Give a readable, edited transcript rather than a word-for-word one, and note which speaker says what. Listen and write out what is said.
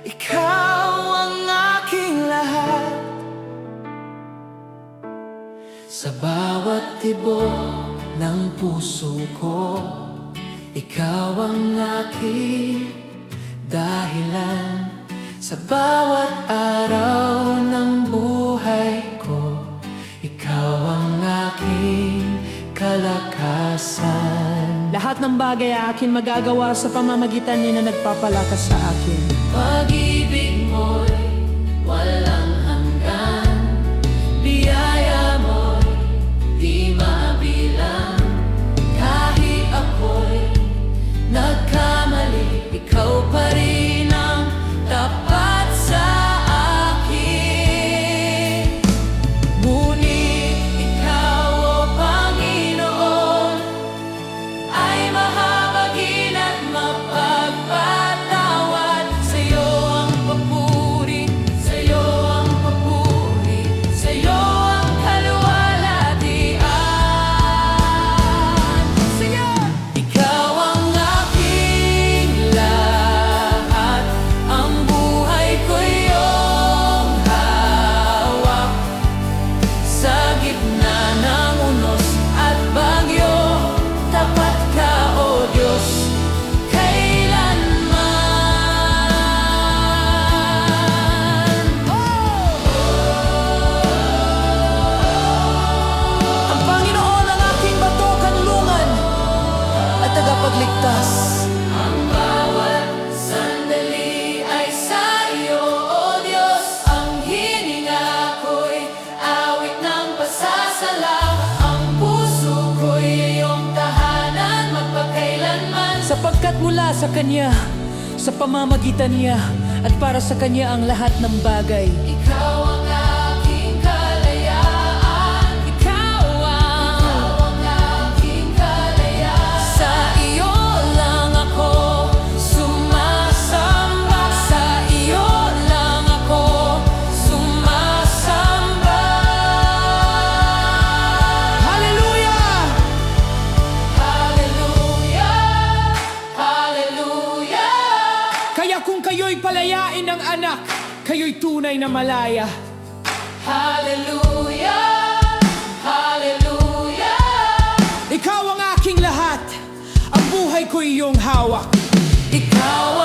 Speaker 1: Ikaw ang aking lahat. Sa bawat tibok ng puso ko, ikaw ang aking dahilan. Sa bawat araw ng buhay ko, ikaw ang aking kalakasan.
Speaker 2: Lahat ng bagay ay akin magagawa sa pamamagitan ni na nagpapalakas sa akin.
Speaker 1: Pag-ibig mo'y walang hanggan, biyaya mo'y di mabilang. Kahit ako'y nagkamali, ikaw pa rin ang tapat sa akin. Ngunit ikaw, o Panginoon, ay mahabagin at mapagpatawad. Sa'yo ang papuri, sa'yo ang papuri, sa'yo ang kaluwalhatian. Sa'yo! Ikaw ang aking lahat, ang buhay ko'y iyong hawak. Sa gitna ng unos at bagyo, tapat ka, O Diyos, kailanman. Ang Panginoon ang aking bato, kanlungan at tagapagligtas. Ang bawat sandali ay sa iyo, O Diyos. Ang hininga ko'y awit ng pasasalamat. Ang puso ko'y iyong tahanan magpakailanman.
Speaker 2: Sapagkat mula sa Kanya, sa pamamagitan niya, at para sa Kanya ang lahat ng bagay.
Speaker 1: Ikaw ang aking kalayaan. Ikaw ang aking kalayaan. Sa iyo lang ako sumasamba. Sa iyo lang ako sumasamba.
Speaker 2: Hallelujah!
Speaker 1: Hallelujah! Hallelujah!
Speaker 2: Kaya kung kayo'y palayain ng anak, kayo'y tunay na malaya.
Speaker 1: Hallelujah! Hallelujah!
Speaker 2: Ikaw ang aking lahat, ang buhay ko iyong hawak.
Speaker 1: Ikaw